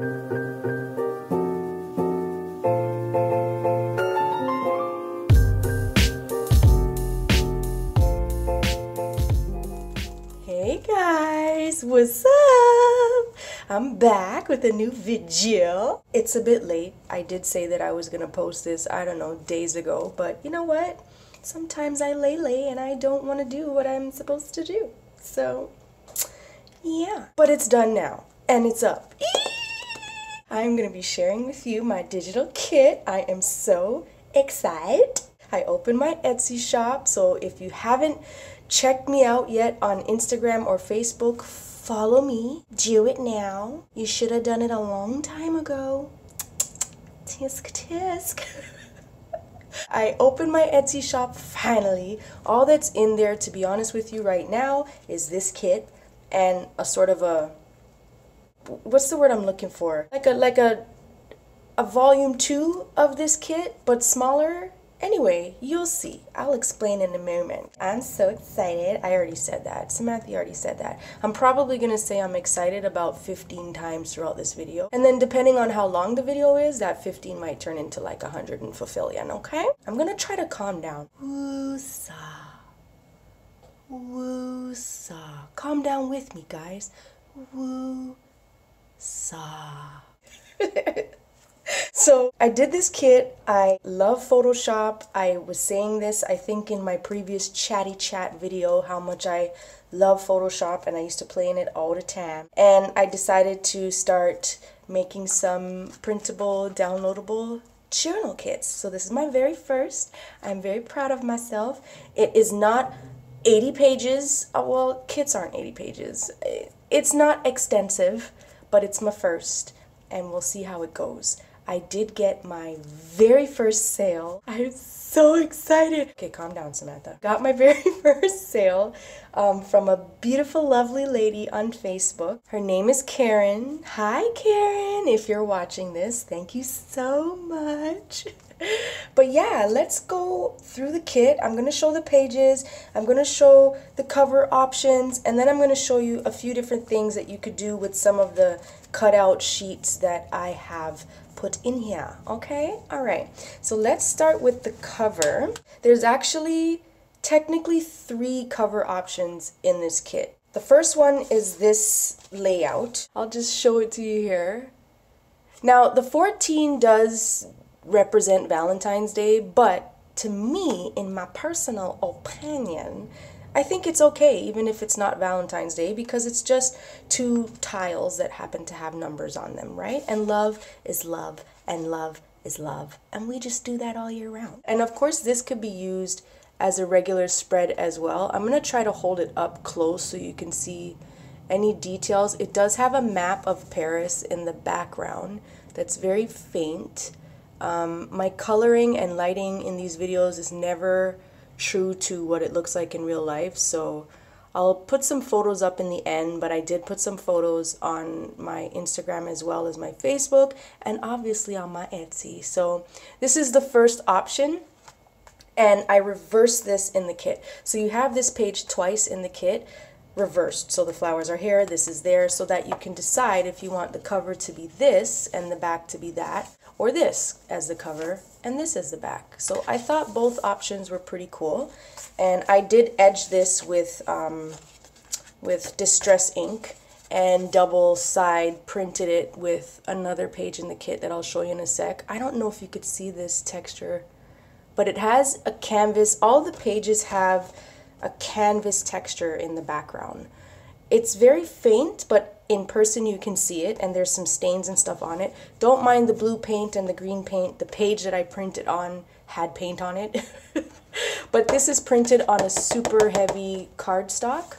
Hey guys, what's up? I'm back with a new video. It's a bit late. I did say that I was gonna post this, I don't know, days ago, but you know what? Sometimes I lay and I don't want to do what I'm supposed to do. So, yeah. But it's done now, and it's up. I'm gonna be sharing with you my digital kit. I am so excited. I opened my Etsy shop, so if you haven't checked me out yet on Instagram or Facebook, follow me. Do it now. You should have done it a long time ago. Tisk tisk. I opened my Etsy shop finally. All that's in there, to be honest with you right now, is this kit and a sort of a, what's the word I'm looking for? Like a volume 2 of this kit, but smaller. Anyway, you'll see. I'll explain in a moment. I'm so excited. I already said that. Samantha already said that. I'm probably going to say I'm excited about 15 times throughout this video. And then depending on how long the video is, that 15 might turn into like 100 and fulfillion, okay? I'm going to try to calm down. Woo-sa. Woo-sa. Calm down with me, guys. Woo-sa. So I did this kit. I love Photoshop. I was saying this, I think, in my previous chatty chat video, how much I love Photoshop, and I used to play in it all the time. And I decided to start making some printable, downloadable journal kits. So this is my very first. I'm very proud of myself. It is not 80 pages. Well, kits aren't 80 pages. It's not extensive, but it's my first, and we'll see how it goes. I did get my very first sale. I'm so excited. Okay, calm down, Samantha. Got my very first sale from a beautiful, lovely lady on Facebook. Her name is Karen. Hi, Karen. If you're watching this, thank you so much. But yeah, let's go through the kit. I'm going to show the pages. I'm going to show the cover options. And then I'm going to show you a few different things that you could do with some of the cutout sheets that I have put in here. Okay? All right. So let's start with the cover. There's actually technically 3 cover options in this kit. The first one is this layout. I'll just show it to you here. Now, the 14 does represent Valentine's Day, but to me, in my personal opinion, I think it's okay even if it's not Valentine's Day, because it's just 2 tiles that happen to have numbers on them, right? And love is love, and love is love, and we just do that all year round. And of course, this could be used as a regular spread as well. I'm going to try to hold it up close so you can see any details. It does have a map of Paris in the background that's very faint. My coloring and lighting in these videos is never true to what it looks like in real life, so I'll put some photos up in the end, but I did put some photos on my Instagram as well as my Facebook, and obviously on my Etsy. So this is the first option, and I reversed this in the kit. So you have this page twice in the kit, reversed. So the flowers are here, this is there, so that you can decide if you want the cover to be this and the back to be that, or this as the cover and this as the back. So I thought both options were pretty cool, and I did edge this with distress ink and double side printed it with another page in the kit that I'll show you in a sec. I don't know if you could see this texture, but it has a canvas. All the pages have a canvas texture in the background. It's very faint, but in person you can see it, and there's some stains and stuff on it. Don't mind the blue paint and the green paint. The page that I printed on had paint on it. But this is printed on a super heavy cardstock,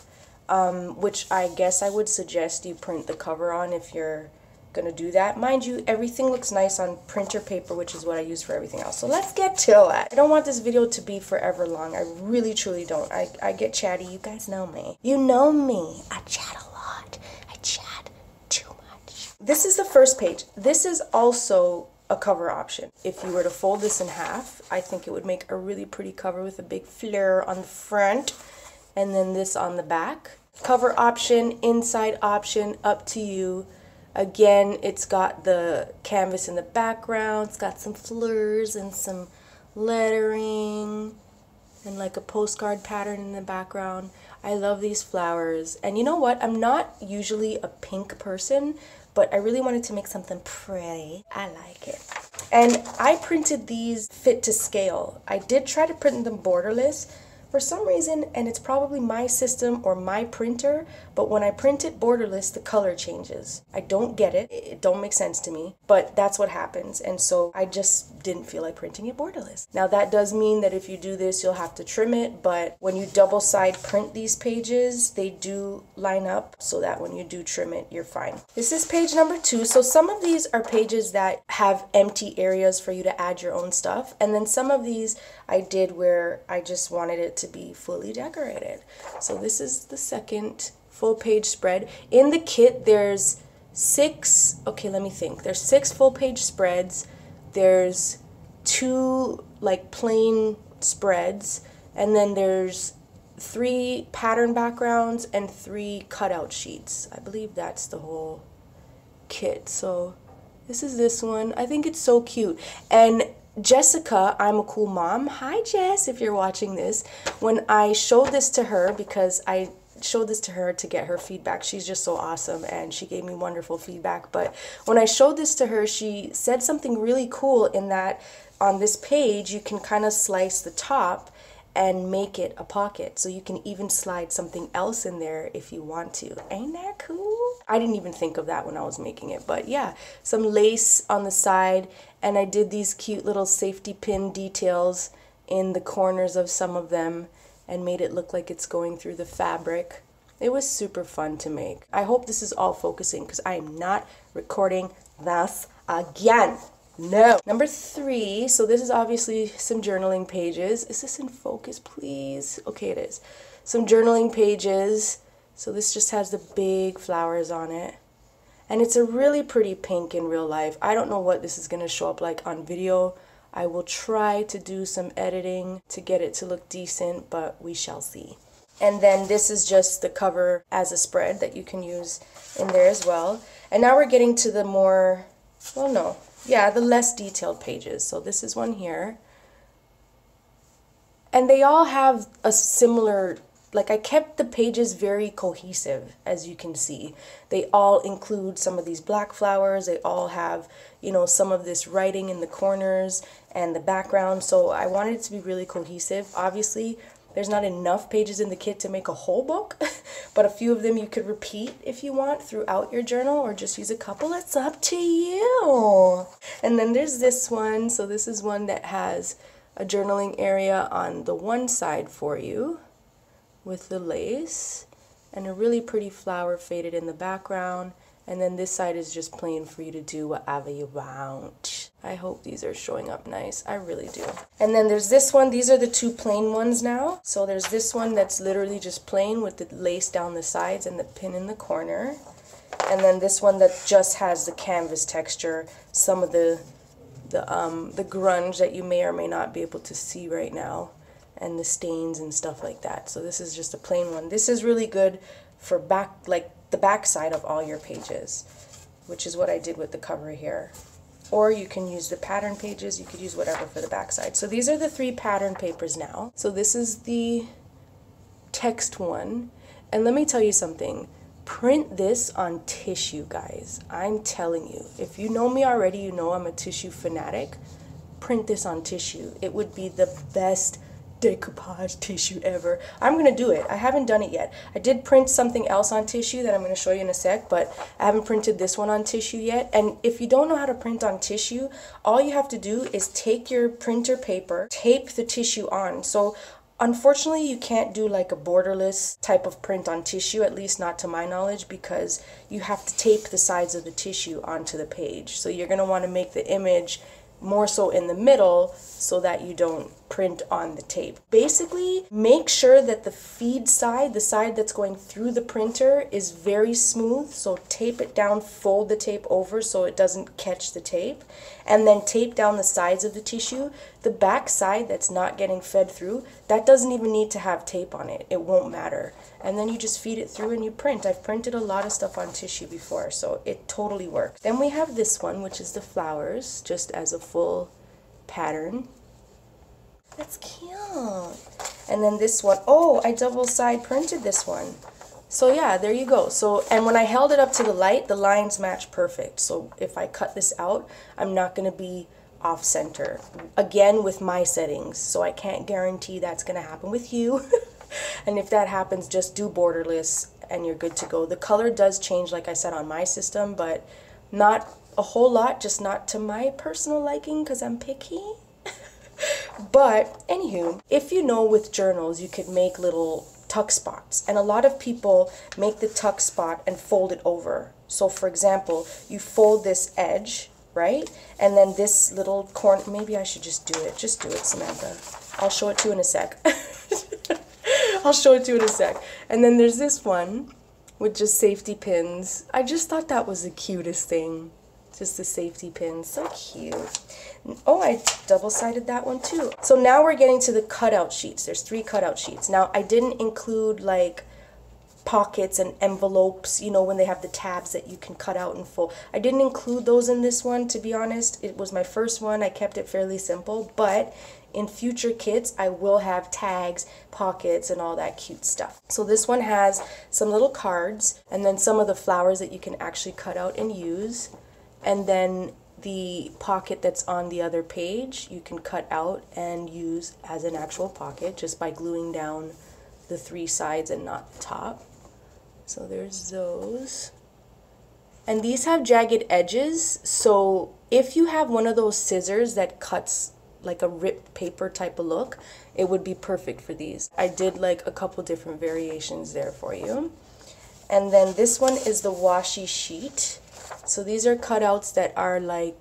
which I guess I would suggest you print the cover on if you're gonna do that. Mind you, everything looks nice on printer paper, which is what I use for everything else. So let's get to it. I don't want this video to be forever long. I really truly don't. I get chatty. You guys know me. You know me. I chat a lot. I chat too much. This is the first page. This is also a cover option. If you were to fold this in half, I think it would make a really pretty cover with a big flare on the front and then this on the back. Cover option, inside option, up to you. Again, it's got the canvas in the background. It's got some fleurs and some lettering and like a postcard pattern in the background. I love these flowers. And you know what? I'm not usually a pink person, but I really wanted to make something pretty. I like it. And I printed these fit to scale. I did try to print them borderless for some reason, and it's probably my system or my printer, but when I print it borderless, the color changes. I don't get it. It don't make sense to me, but that's what happens. And so I just didn't feel like printing it borderless. Now that does mean that if you do this, you'll have to trim it, but when you double side print these pages, they do line up so that when you do trim it, you're fine. This is page number 2. So some of these are pages that have empty areas for you to add your own stuff. And then some of these I did where I just wanted it to be fully decorated. So this is the second full page spread. In the kit, there's 6, okay, let me think. There's 6 full page spreads. There's 2 like plain spreads, and then there's 3 pattern backgrounds and 3 cutout sheets. I believe that's the whole kit. So this is this one. I think it's so cute. And Jessica, I'm a Cool Mom. Hi Jess, if you're watching this. When I showed this to her, because I showed this to her to get her feedback. She's just so awesome and she gave me wonderful feedback. But when I showed this to her, she said something really cool in that on this page you can kind of slice the top and make it a pocket. So you can even slide something else in there if you want to. Ain't that cool? I didn't even think of that when I was making it, but yeah, some lace on the side, and I did these cute little safety pin details in the corners of some of them and made it look like it's going through the fabric. It was super fun to make. I hope this is all focusing because I am not recording this again. No. Number 3, so this is obviously some journaling pages. Is this in focus, please? Okay, it is. Some journaling pages. So this just has the big flowers on it. And it's a really pretty pink in real life. I don't know what this is going to show up like on video. I will try to do some editing to get it to look decent, but we shall see. And then this is just the cover as a spread that you can use in there as well. And now we're getting to the more, well, no. Yeah, the less detailed pages. So this is one here. And they all have a similar, like I kept the pages very cohesive, as you can see. They all include some of these black flowers. They all have, you know, some of this writing in the corners and the background. So I wanted it to be really cohesive. Obviously, there's not enough pages in the kit to make a whole book, but a few of them you could repeat if you want throughout your journal, or just use a couple. It's up to you. And then there's this one. So this is one that has a journaling area on the one side for you with the lace and a really pretty flower faded in the background. And then this side is just plain for you to do whatever you want. I hope these are showing up nice. I really do. And then there's this one. These are the 2 plain ones now. So there's this one that's literally just plain with the lace down the sides and the pin in the corner. And then this one that just has the canvas texture, some of the grunge that you may or may not be able to see right now, and the stains and stuff like that. So this is just a plain one. This is really good for back, like the back side of all your pages, which is what I did with the cover here. Or you can use the pattern pages. You could use whatever for the back side. So these are the 3 pattern papers now. So this is the text one. And let me tell you something. Print this on tissue, guys. I'm telling you. If you know me already, you know I'm a tissue fanatic. Print this on tissue. It would be the best decoupage tissue ever. I'm gonna do it. I haven't done it yet. I did print something else on tissue that I'm gonna show you in a sec, but I haven't printed this one on tissue yet. And if you don't know how to print on tissue, all you have to do is take your printer paper, tape the tissue on. So unfortunately, you can't do like a borderless type of print on tissue, at least not to my knowledge, because you have to tape the sides of the tissue onto the page. So you're gonna wanna make the image more so in the middle so that you don't print on the tape. Basically, make sure that the feed side, the side that's going through the printer, is very smooth. So tape it down, fold the tape over so it doesn't catch the tape, and then tape down the sides of the tissue. The back side that's not getting fed through, that doesn't even need to have tape on it. It won't matter. and then you just feed it through and you print. I've printed a lot of stuff on tissue before, so it totally works. Then we have this one, which is the flowers, just as a full pattern. That's cute. And then this one, oh, I double side printed this one. So yeah, there you go. So, and when I held it up to the light, the lines match perfect. So if I cut this out, I'm not going to be off center. Again, with my settings. So I can't guarantee that's going to happen with you. And if that happens, just do borderless and you're good to go. The color does change, like I said, on my system, but not a whole lot, just not to my personal liking because I'm picky. But anywho, if you know, with journals, you could make little tuck spots, and a lot of people make the tuck spot and fold it over. So for example, you fold this edge, right, and then this little corner, maybe I should just do it, Samantha. I'll show it to you in a sec. I'll show it to you in a sec. And then there's this one with just safety pins. I just thought that was the cutest thing, just the safety pins. So cute. Oh, I double-sided that one too. So now we're getting to the cutout sheets. There's 3 cutout sheets. Now, I didn't include like pockets and envelopes, you know, when they have the tabs that you can cut out and fold. I didn't include those in this one, to be honest. It was my first one. I kept it fairly simple, but in future kits, I will have tags, pockets, and all that cute stuff. So this one has some little cards, and then some of the flowers that you can actually cut out and use. And then the pocket that's on the other page, you can cut out and use as an actual pocket just by gluing down the 3 sides and not the top. So there's those. And these have jagged edges, so if you have one of those scissors that cuts like a ripped paper type of look, it would be perfect for these. I did like a couple different variations there for you. And then this one is the washi sheet. So these are cutouts that are like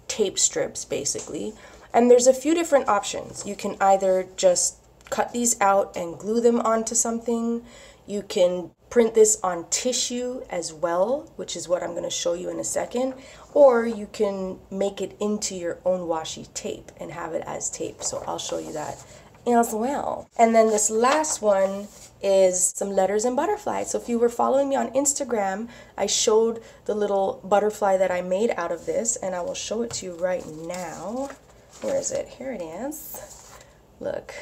tape strips basically. And there's a few different options. You can either just cut these out and glue them onto something. You can print this on tissue as well, which is what I'm going to show you in a second. Or you can make it into your own washi tape and have it as tape. So I'll show you that as well. And then this last one is some letters and butterflies. So if you were following me on Instagram, I showed the little butterfly that I made out of this, and I will show it to you right now. Where is it? Here it is. Look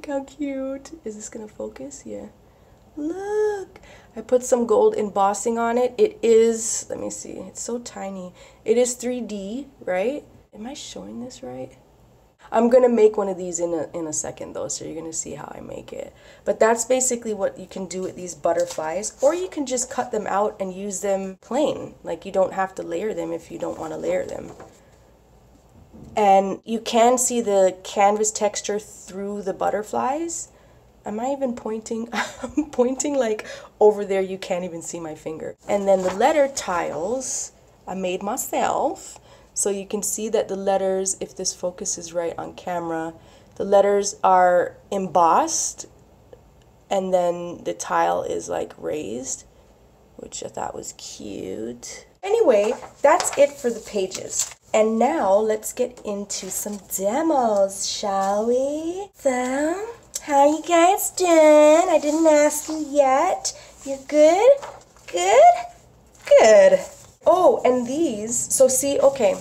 how cute. Is this gonna focus? Yeah. Look, I put some gold embossing on it. It is, let me see, it's so tiny. It is 3D, right? Am I showing this right? I'm gonna make one of these in a second though, so you're gonna see how I make it. But that's basically what you can do with these butterflies, or you can just cut them out and use them plain. Like, you don't have to layer them if you don't want to layer them. And you can see the canvas texture through the butterflies. Am I even pointing? I'm pointing like over there, you can't even see my finger. And then the letter tiles I made myself. So you can see that the letters, if this focuses right on camera, the letters are embossed and then the tile is like raised, which I thought was cute. Anyway, that's it for the pages. And now let's get into some demos, shall we? So, how are you guys doing? I didn't ask you yet. You're good? Good? Good. Oh, and these, so see, okay,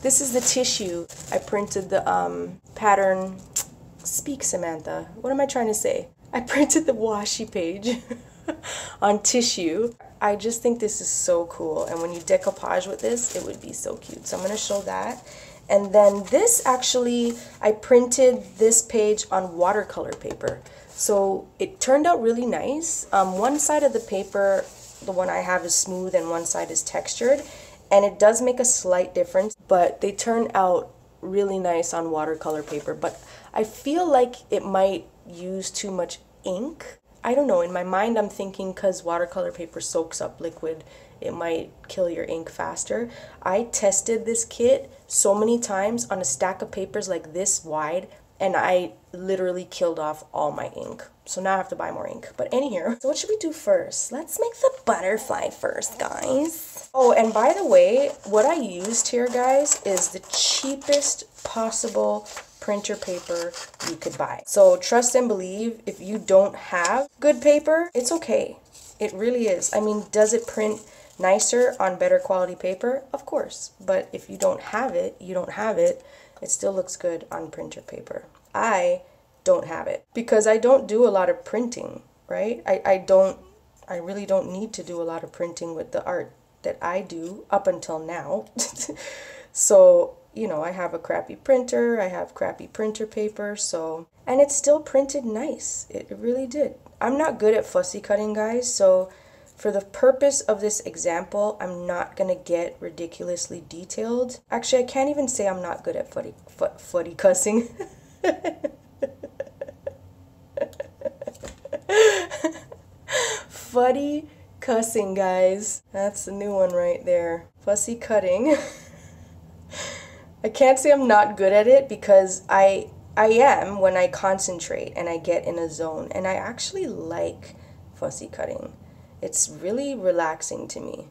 this is the tissue. I printed the pattern, speak Samantha, what am I trying to say? I printed the washi page on tissue. I just think this is so cool, and when you decoupage with this, it would be so cute. So I'm going to show that. And then this, actually, I printed this page on watercolor paper. So it turned out really nice. One side of the paper, the one I have, is smooth and one side is textured, and it does make a slight difference, but they turn out really nice on watercolor paper. But I feel like it might use too much ink. I don't know, in my mind I'm thinking because watercolor paper soaks up liquid, it might kill your ink faster. I tested this kit so many times on a stack of papers like this wide, and I literally killed off all my ink. So now I have to buy more ink. But anyhow, so what should we do first? Let's make the butterfly first, guys. Oh, and by the way, what I used here, guys, is the cheapest possible printer paper you could buy. So trust and believe, if you don't have good paper, it's okay. It really is. I mean, does it print nicer on better quality paper? Of course. But if you don't have it, you don't have it. It still looks good on printer paper. I don't have it because I don't do a lot of printing, right? I really don't need to do a lot of printing with the art that I do up until now. So, you know, I have a crappy printer, I have crappy printer paper, so, and it still printed nice. It really did. I'm not good at fussy cutting, guys, so for the purpose of this example, I'm not gonna get ridiculously detailed. Actually, I can't even say I'm not good at footy cussing. Fuddy cussing, guys. That's the new one right there. Fussy cutting. I can't say I'm not good at it because I am when I concentrate and I get in a zone. And I actually like fussy cutting. It's really relaxing to me.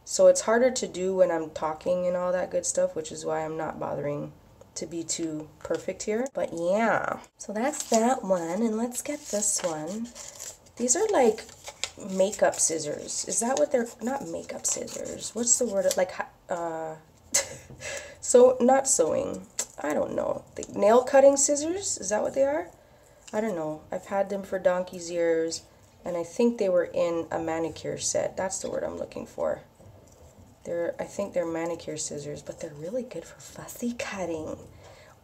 So it's harder to do when I'm talking and all that good stuff, which is why I'm not bothering to be too perfect here. But yeah, so that's that one. And let's get this one. These are like makeup scissors. Is that what they're, not makeup scissors. What's the word? Like, so not sewing. I don't know. The nail cutting scissors? Is that what they are? I don't know. I've had them for donkey's years and I think they were in a manicure set. That's the word I'm looking for. I think they're manicure scissors, but they're really good for fussy cutting.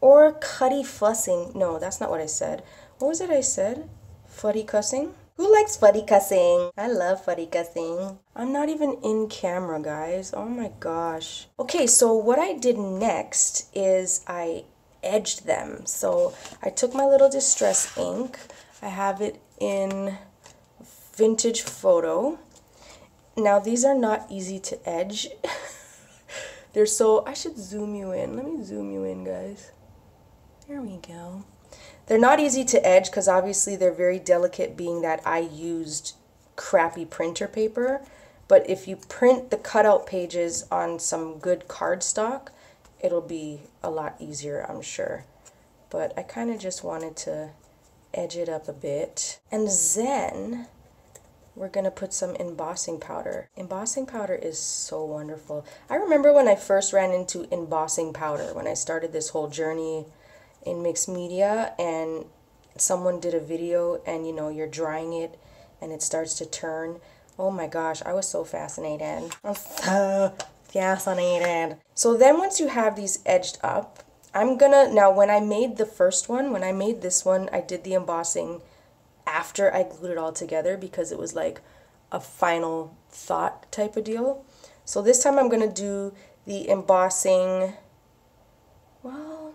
Or cutty fussing. No, that's not what I said. What was it I said? Fuddy cussing? Who likes fuddy cussing? I love fuddy cussing. I'm not even in camera, guys. Oh my gosh. Okay, so what I did next is I edged them. So I took my little distress ink. I have it in Vintage Photo. Now these are not easy to edge. They're so, I should zoom you in. Let me zoom you in, guys. There we go. They're not easy to edge because obviously they're very delicate, being that I used crappy printer paper. But if you print the cutout pages on some good cardstock, it'll be a lot easier, I'm sure. But I kind of just wanted to edge it up a bit. And then we're going to put some embossing powder. Embossing powder is so wonderful. I remember when I first ran into embossing powder, when I started this whole journey in mixed media, and someone did a video and, you know, you're drying it and it starts to turn. Oh my gosh, I was so fascinated. I'm so fascinated. So then once you have these edged up, I'm gonna, now when I made the first one, when I made this one, I did the embossing after I glued it all together because it was like a final thought type of deal. So this time I'm gonna do the embossing, well,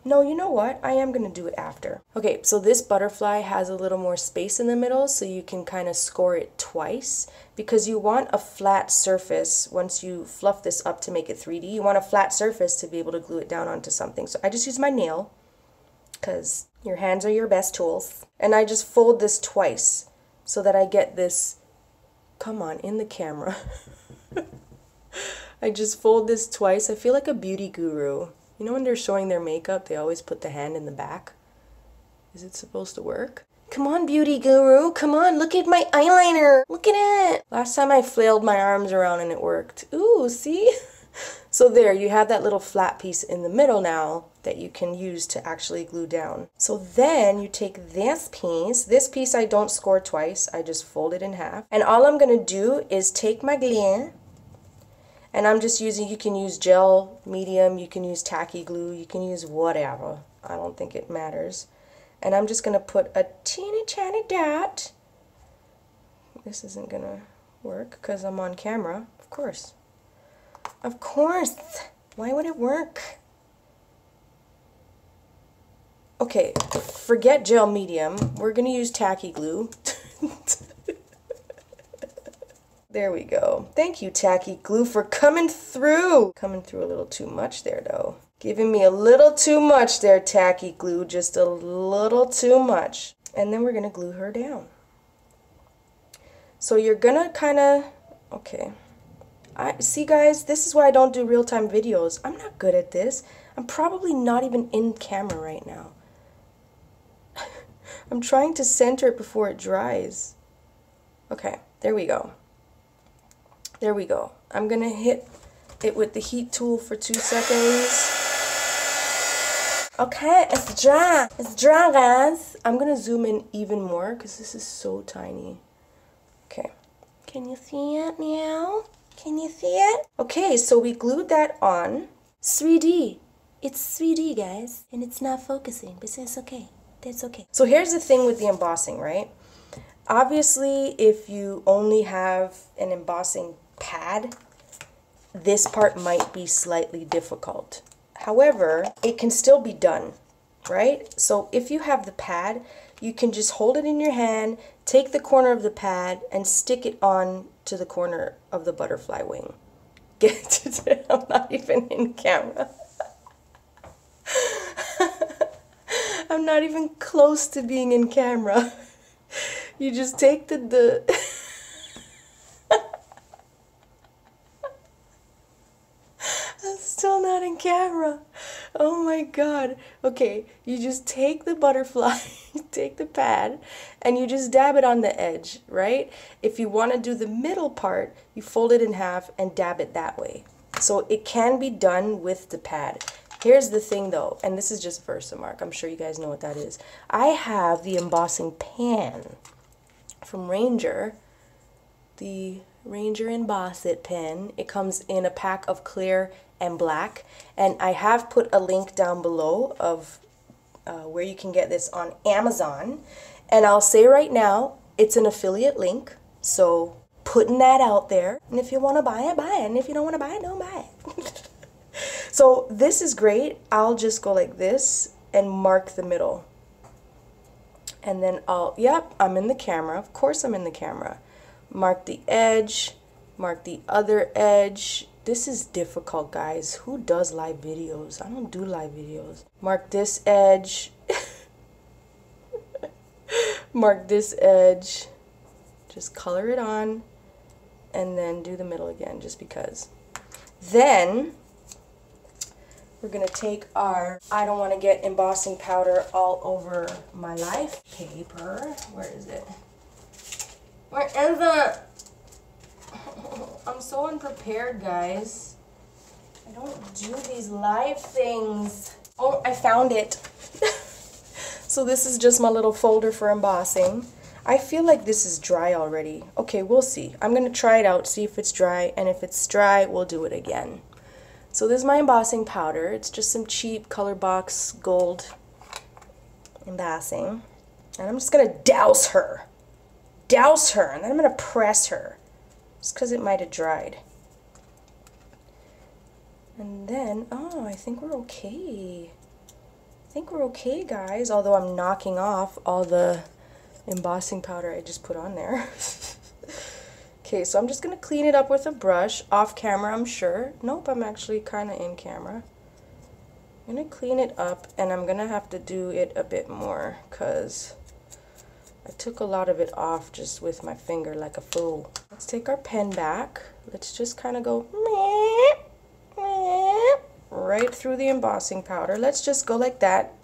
no, you know what? I am going to do it after. Okay, so this butterfly has a little more space in the middle, so you can kind of score it twice because you want a flat surface. Once you fluff this up to make it 3D, you want a flat surface to be able to glue it down onto something. So I just use my nail because your hands are your best tools. And I just fold this twice so that I get this, come on, in the camera. I just fold this twice. I feel like a beauty guru. You know when they're showing their makeup, they always put the hand in the back? Is it supposed to work? Come on, beauty guru. Come on, look at my eyeliner. Look at it. Last time I flailed my arms around and it worked. Ooh, see? So there, you have that little flat piece in the middle now that you can use to actually glue down. So then you take this piece I don't score twice, I just fold it in half. And all I'm gonna do is take my glue, and I'm just using, you can use gel medium, you can use tacky glue, you can use whatever. I don't think it matters. And I'm just going to put a teeny tiny dot. This isn't going to work because I'm on camera. Of course. Of course. Why would it work? Okay, forget gel medium. We're going to use tacky glue. There we go. Thank you, tacky glue, for coming through. Coming through a little too much there, though. Giving me a little too much there, tacky glue. Just a little too much. And then we're going to glue her down. So you're going to kind of... Okay. See, guys, this is why I don't do real-time videos. I'm not good at this. I'm probably not even in camera right now. I'm trying to center it before it dries. Okay, there we go. There we go. I'm gonna hit it with the heat tool for 2 seconds. Okay, it's dry. It's dry, guys. I'm gonna zoom in even more because this is so tiny. Okay. Can you see it now? Can you see it? Okay, so we glued that on. 3D. It's 3D, guys. And it's not focusing, but it's okay. That's okay. So here's the thing with the embossing, right? Obviously, if you only have an embossing pad, this part might be slightly difficult. However, it can still be done, right? So if you have the pad, you can just hold it in your hand, take the corner of the pad, and stick it on to the corner of the butterfly wing. Get it? I'm not even in camera. I'm not even close to being in camera. You just take the I'm still not in camera. Oh my god. Okay, you just take the butterfly, take the pad, and you just dab it on the edge, right? If you want to do the middle part, you fold it in half and dab it that way. So it can be done with the pad. Here's the thing though, and this is just Versamark. I'm sure you guys know what that is. I have the embossing pan from Ranger, the Ranger Emboss It pen. It comes in a pack of clear and black, and I have put a link down below of where you can get this on Amazon. And I'll say right now, it's an affiliate link, so putting that out there. And if you want to buy it, buy it. And if you don't want to buy it, don't buy it. So this is great. I'll just go like this and mark the middle. And then yep, I'm in the camera. Of course I'm in the camera. Mark the edge, mark the other edge. This is difficult, guys. Who does live videos? I don't do live videos. Mark this edge. Mark this edge. Just color it on. And then do the middle again, just because. Then we're going to take our, I don't want to get embossing powder all over my life paper. Where is it? Where is it? I'm so unprepared, guys. I don't do these live things. Oh, I found it. So this is just my little folder for embossing. I feel like this is dry already. Okay, we'll see. I'm going to try it out, see if it's dry, and if it's dry, we'll do it again. So this is my embossing powder. It's just some cheap color box gold embossing. And I'm just going to douse her. Douse her, and then I'm going to press her. Just because it might have dried. And then, oh, I think we're okay. I think we're okay, guys. Although I'm knocking off all the embossing powder I just put on there. Okay, so I'm just going to clean it up with a brush. Off camera, I'm sure. Nope, I'm actually kind of in camera. I'm going to clean it up, and I'm going to have to do it a bit more because I took a lot of it off just with my finger like a fool. Let's take our pen back. Let's just kind of go right through the embossing powder. Let's just go like that.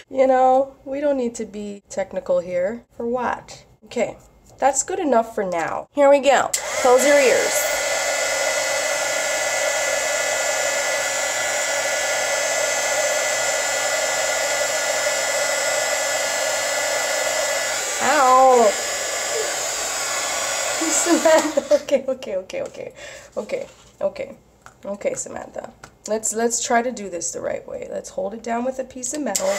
You know, we don't need to be technical here. For what? Okay, that's good enough for now. Here we go. Close your ears. Ow! Samantha. Okay, Samantha. Let's try to do this the right way. Let's hold it down with a piece of metal.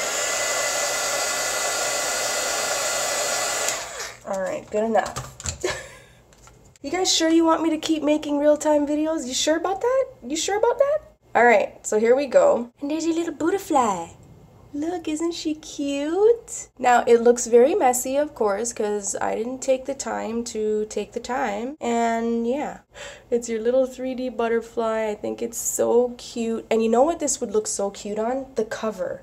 Alright, good enough. You guys sure you want me to keep making real-time videos? You sure about that? You sure about that? Alright, so here we go. And there's your little butterfly. Look, isn't she cute? Now, it looks very messy, of course, because I didn't take the time to take the time. And yeah, it's your little 3D butterfly. I think it's so cute. And you know what this would look so cute on? The cover.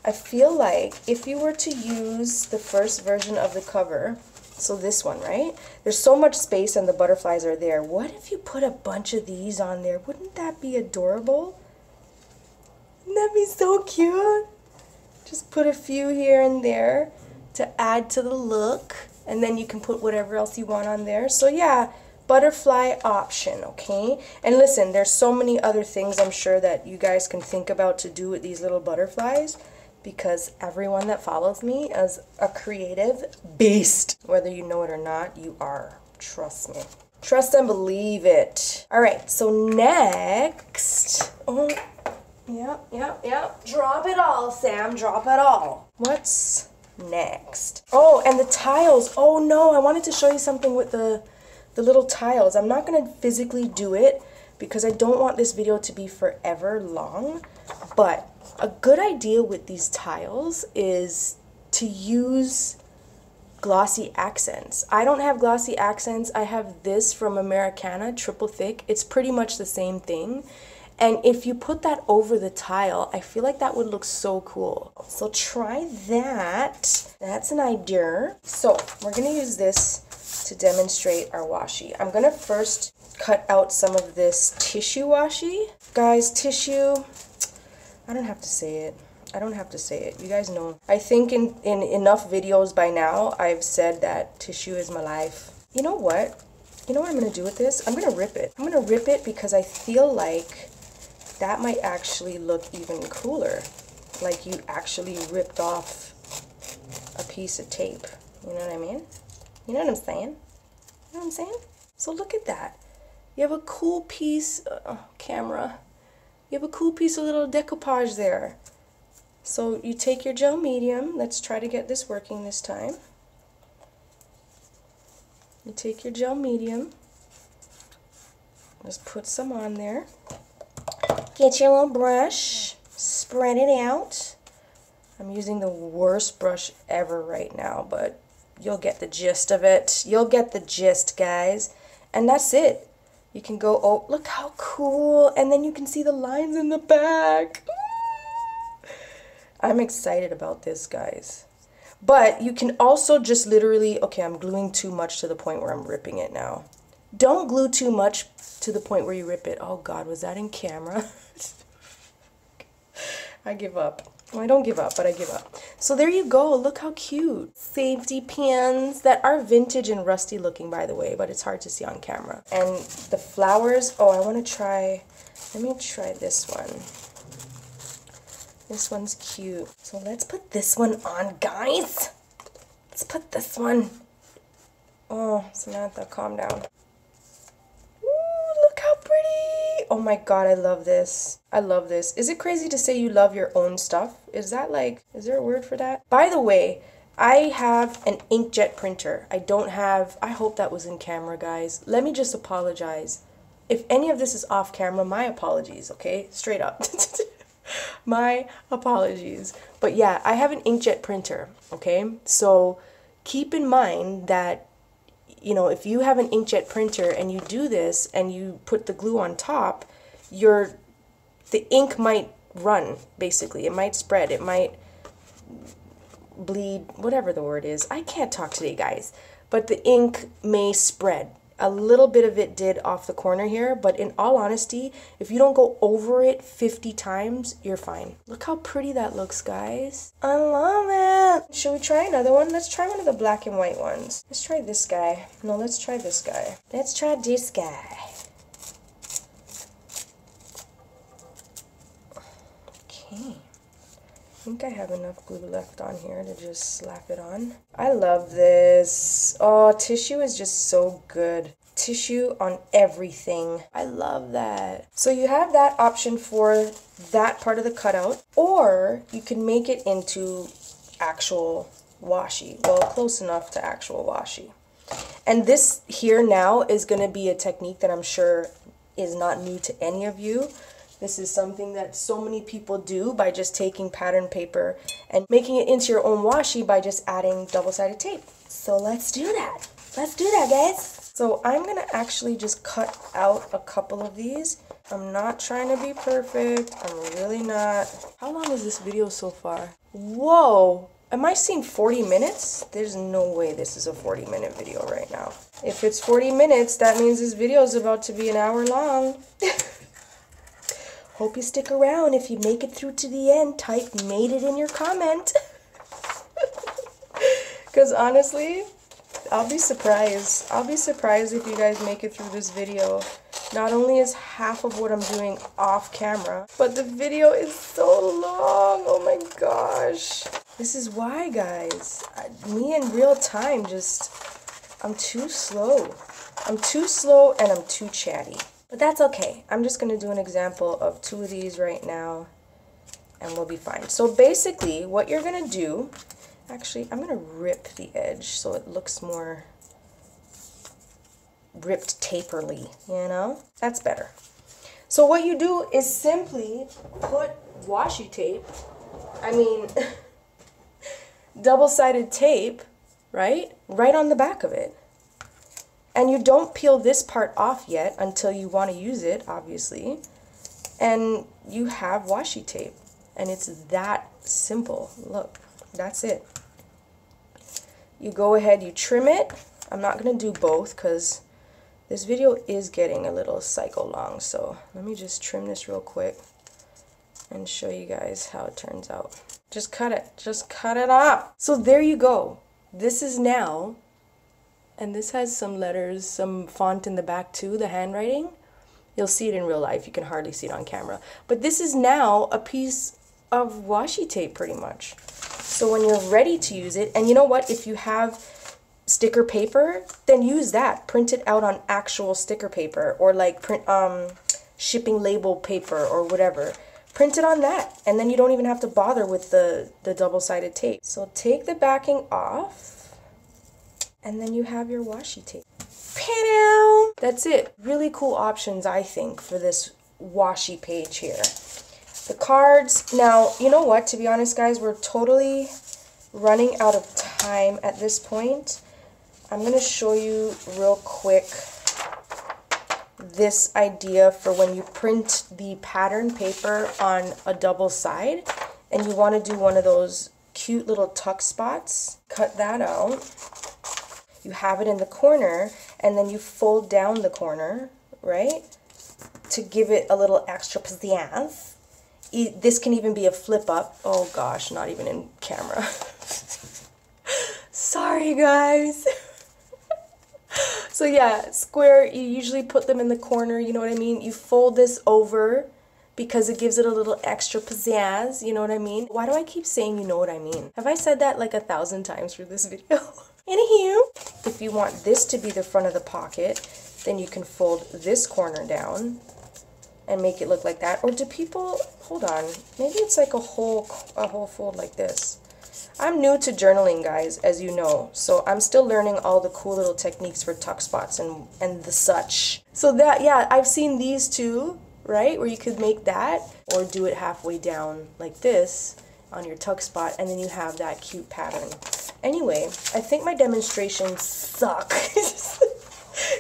I feel like if you were to use the first version of the cover, So this one, right? There's so much space and the butterflies are there. What if you put a bunch of these on there? Wouldn't that be adorable? Wouldn't that be so cute? Just put a few here and there to add to the look. And then you can put whatever else you want on there. So yeah, butterfly option, okay? And listen, there's so many other things I'm sure that you guys can think about to do with these little butterflies, because everyone that follows me is a creative beast. Whether you know it or not, you are. Trust me. Trust and believe it. All right, so next. Oh, yep. Drop it all, Sam. Drop it all. What's next? Oh, and the tiles. Oh no, I wanted to show you something with the little tiles. I'm not going to physically do it because I don't want this video to be forever long, but a good idea with these tiles is to use glossy accents. I don't have glossy accents. I have this from Americana, triple thick. It's pretty much the same thing. And if you put that over the tile, I feel like that would look so cool. So try that. That's an idea. So we're going to use this to demonstrate our washi. I'm going to first cut out some of this tissue washi. Guys, tissue, I don't have to say it. I don't have to say it. You guys know. I think in enough videos by now, I've said that tissue is my life. You know what? You know what I'm going to do with this? I'm going to rip it. I'm going to rip it because I feel like that might actually look even cooler. Like you actually ripped off a piece of tape. You know what I mean? You know what I'm saying? You know what I'm saying? So look at that. You have a cool piece, camera. You have a cool piece of little decoupage there. So you take your gel medium. Let's try to get this working this time. You take your gel medium. Just put some on there. Get your little brush. Spread it out. I'm using the worst brush ever right now, but you'll get the gist of it. You'll get the gist, guys. And that's it. You can go, oh, look how cool. And then you can see the lines in the back. I'm excited about this, guys. But you can also just literally, okay, I'm gluing too much to the point where I'm ripping it now. Don't glue too much to the point where you rip it. Oh God, was that in camera? I give up. Well, I don't give up, but I give up. So there you go. Look how cute. Safety pins that are vintage and rusty looking, by the way, but it's hard to see on camera. And the flowers. Oh, I want to try. Let me try this one. This one's cute. So let's put this one on, guys. Let's put this one. Oh, Samantha, calm down. Look how pretty. Oh my God, I love this. I love this. Is it crazy to say you love your own stuff? Is that like, is there a word for that? By the way, I have an inkjet printer. I don't have, I hope that was in camera, guys. Let me just apologize. If any of this is off camera, my apologies, okay? Straight up. My apologies. But yeah, I have an inkjet printer, okay? So keep in mind that, you know, if you have an inkjet printer and you do this and you put the glue on top, the ink might run, basically. It might spread. It might bleed, whatever the word is. I can't talk today, guys. But the ink may spread. A little bit of it did off the corner here, but in all honesty, if you don't go over it 50 times, you're fine. Look how pretty that looks, guys. I love it. Should we try another one? Let's try one of the black and white ones. Let's try this guy. No, let's try this guy. Let's try this guy. Okay. I think I have enough glue left on here to just slap it on. I love this. Oh, tissue is just so good. Tissue on everything. I love that. So you have that option for that part of the cutout, or you can make it into actual washi. Well, close enough to actual washi. And this here now is going to be a technique that I'm sure is not new to any of you. This is something that so many people do by just taking pattern paper and making it into your own washi by just adding double-sided tape. So let's do that. Let's do that, guys. So I'm going to actually just cut out a couple of these. I'm not trying to be perfect. I'm really not. How long is this video so far? Whoa. Am I seeing 40 minutes? There's no way this is a 40-minute video right now. If it's 40 minutes, that means this video is about to be an hour long. Hope you stick around. If you make it through to the end, type "made it" in your comment. Because honestly, I'll be surprised. I'll be surprised if you guys make it through this video. Not only is half of what I'm doing off camera, but the video is so long. Oh my gosh. This is why, guys. Me in real time, I'm too slow. I'm too slow and I'm too chatty. But that's okay. I'm just going to do an example of 2 of these right now and we'll be fine. So basically, what you're going to do, actually, I'm going to rip the edge so it looks more ripped taperly, you know? That's better. So what you do is simply put washi tape, double-sided tape, right on the back of it. And you don't peel this part off yet until you want to use it, obviously. And you have washi tape. And it's that simple. Look, that's it. You go ahead, you trim it. I'm not going to do both because this video is getting a little psycho long. So let me just trim this real quick and show you guys how it turns out. Just cut it. Just cut it off. So there you go. This is now, and this has some letters, some font in the back too, the handwriting. You'll see it in real life. You can hardly see it on camera. But this is now a piece of washi tape pretty much. So when you're ready to use it, and you know what, if you have sticker paper, then use that. Print it out on actual sticker paper or like shipping label paper or whatever. Print it on that, and then you don't even have to bother with the double-sided tape. So take the backing off. And then you have your washi tape. That's it. Really cool options, I think, for this washi page here. The cards. Now, you know what? To be honest, guys, we're totally running out of time at this point. I'm going to show you real quick this idea for when you print the pattern paper on a double side and you want to do one of those cute little tuck spots. Cut that out. You have it in the corner, and then you fold down the corner, right, to give it a little extra pizzazz. This can even be a flip up. Oh gosh, not even in camera. Sorry, guys. So yeah, square, you usually put them in the corner, you know what I mean? You fold this over because it gives it a little extra pizzazz, you know what I mean? Why do I keep saying you know what I mean? Have I said that like 1,000 times for this video? Anywho, if you want this to be the front of the pocket, then you can fold this corner down and make it look like that. Or do people, hold on, maybe it's like a whole fold like this. I'm new to journaling, guys, as you know, so I'm still learning all the cool little techniques for tuck spots and the such. So that, yeah, I've seen these too, right, where you could make that or do it halfway down like this on your tuck spot, and then you have that cute pattern. Anyway, I think my demonstrations suck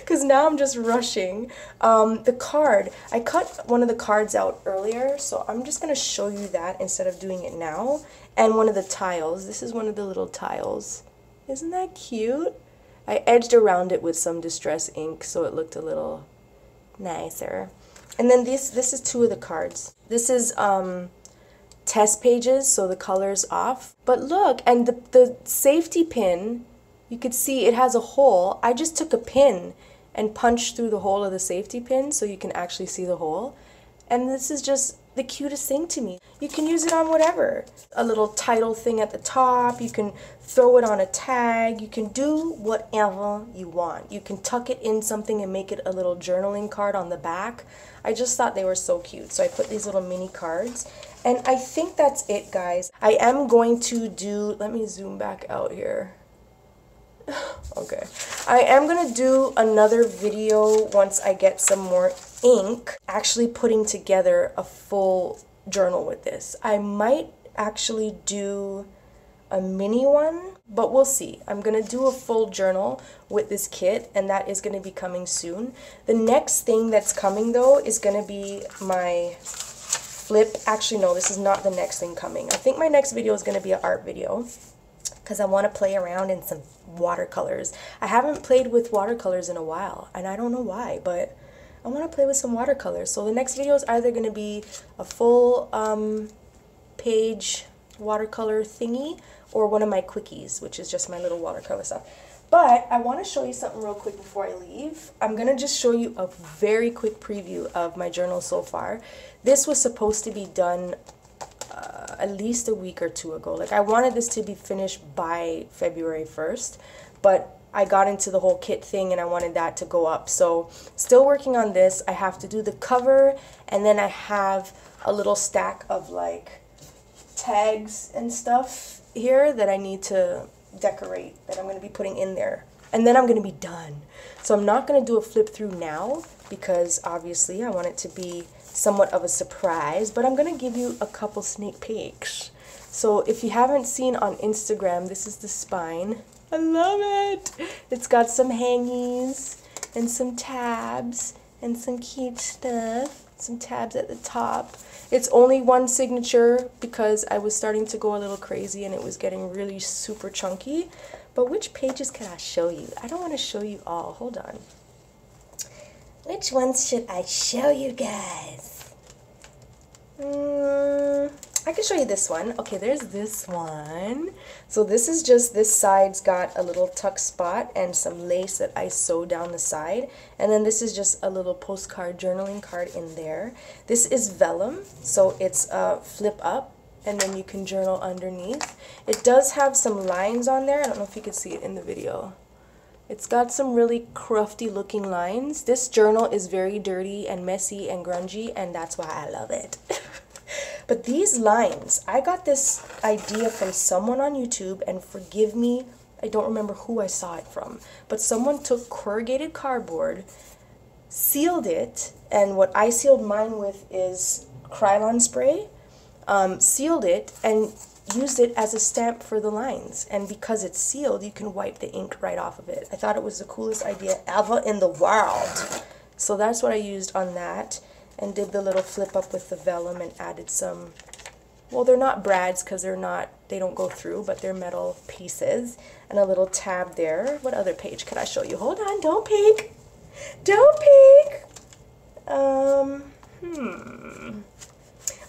because now I'm just rushing. The card, I cut one of the cards out earlier, so I'm just going to show you that instead of doing it now. And one of the tiles, this is one of the little tiles. Isn't that cute? I edged around it with some distress ink so it looked a little nicer. And then this is 2 of the cards. This is test pages, so the color's off. But look, and the safety pin, you could see it has a hole. I just took a pin and punched through the hole of the safety pin so you can actually see the hole. And this is just the cutest thing to me. You can use it on whatever. A little title thing at the top. You can throw it on a tag. You can do whatever you want. You can tuck it in something and make it a little journaling card on the back. I just thought they were so cute. So I put these little mini cards. And I think that's it, guys. I am going to do, let me zoom back out here. Okay. I am going to do another video once I get some more ink, actually putting together a full journal with this. I might actually do a mini one, but we'll see. I'm going to do a full journal with this kit, and that is going to be coming soon. The next thing that's coming, though, is going to be my flip. Actually, no, this is not the next thing coming. I think my next video is going to be an art video. because I want to play around in some watercolors. I haven't played with watercolors in a while, and I don't know why, but I want to play with some watercolors. So the next video is either going to be a full page watercolor thingy or one of my quickies, which is just my little watercolor stuff. But I want to show you something real quick before I leave. I'm going to just show you a very quick preview of my journal so far. This was supposed to be done at least a week or two ago. Like, I wanted this to be finished by February 1st, but I got into the whole kit thing and I wanted that to go up. So still working on this. I have to do the cover, and then I have a little stack of like tags and stuff here that I need to decorate, that I'm going to be putting in there, and then I'm going to be done. So I'm not going to do a flip through now because obviously I want it to be somewhat of a surprise, but I'm going to give you a couple sneak peeks. So if you haven't seen on Instagram, this is the spine. I love it. It's got some hangies and some tabs and some cute stuff, some tabs at the top. It's only one signature because I was starting to go a little crazy and it was getting really super chunky. But which pages can I show you? I don't want to show you all. Hold on. Which ones should I show you guys? I can show you this one. Okay, there's this one. So this is just, this side's got a little tuck spot and some lace that I sewed down the side. And then this is just a little postcard journaling card in there. This is vellum, so it's flip up and then you can journal underneath. It does have some lines on there. I don't know if you can see it in the video. It's got some really crufty looking lines. This journal is very dirty and messy and grungy, and that's why I love it. But these lines, I got this idea from someone on YouTube, and forgive me, I don't remember who I saw it from, but someone took corrugated cardboard, sealed it, and what I sealed mine with is Krylon spray, sealed it, and used it as a stamp for the lines. And because it's sealed, you can wipe the ink right off of it. I thought it was the coolest idea ever in the world. So that's what I used on that, and did the little flip up with the vellum and added some, well, they're not brads because they don't go through, but they're metal pieces, and a little tab there. What other page could I show you? Hold on, don't peek. Don't peek. I'll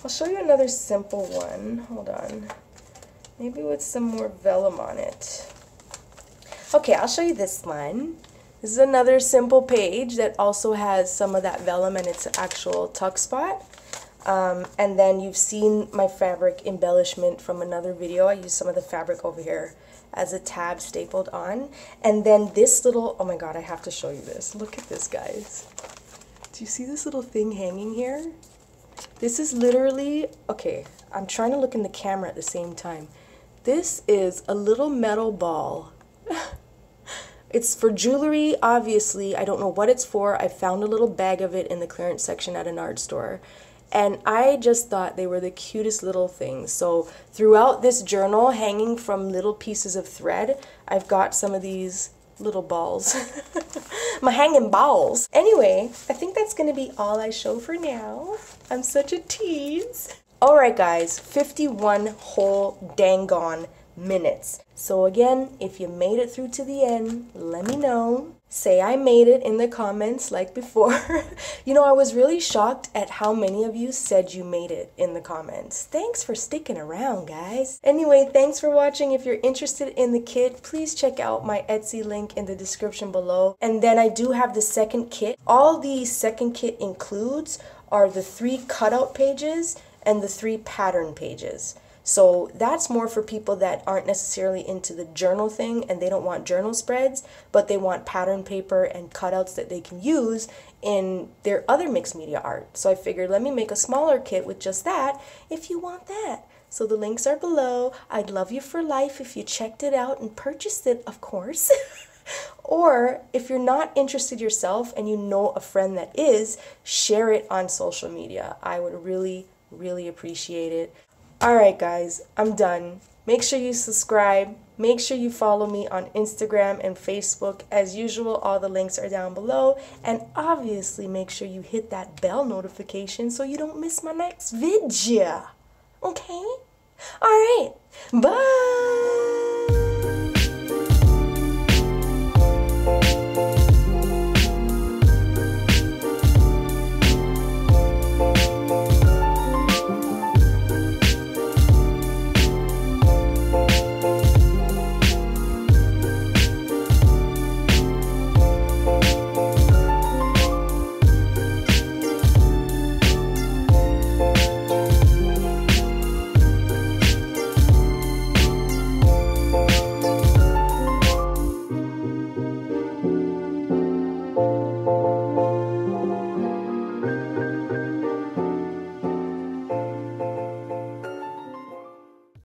show you another simple one. Hold on. Maybe with some more vellum on it. Okay, I'll show you this one. This is another simple page that also has some of that vellum and its actual tuck spot. And then you've seen my fabric embellishment from another video. I used some of the fabric over here as a tab stapled on. And then this little, oh my god, I have to show you this. Look at this, guys. Do you see this little thing hanging here? This is literally, okay, I'm trying to look in the camera at the same time. This is a little metal ball. It's for jewelry, obviously. I don't know what it's for. I found a little bag of it in the clearance section at an art store. And I just thought they were the cutest little things. So throughout this journal, hanging from little pieces of thread, I've got some of these little balls. My hanging balls. Anyway, I think that's going to be all I show for now. I'm such a tease. Alright guys, 51 whole dang gone minutes. So again, if you made it through to the end, let me know. Say I made it in the comments like before. You know, I was really shocked at how many of you said you made it in the comments. Thanks for sticking around, guys. Anyway, thanks for watching. If you're interested in the kit, please check out my Etsy link in the description below. And then I do have the second kit. All the second kit includes are the 3 cutout pages and the 3 pattern pages. So that's more for people that aren't necessarily into the journal thing and they don't want journal spreads, but they want pattern paper and cutouts that they can use in their other mixed media art. So I figured, let me make a smaller kit with just that if you want that. So the links are below. I'd love you for life if you checked it out and purchased it, of course. Or if you're not interested yourself and you know a friend that is, share it on social media. I would really, really appreciate it. Alright guys, I'm done. Make sure you subscribe. Make sure you follow me on Instagram and Facebook. As usual, all the links are down below. And obviously make sure you hit that bell notification so you don't miss my next video. Okay? Alright. Bye!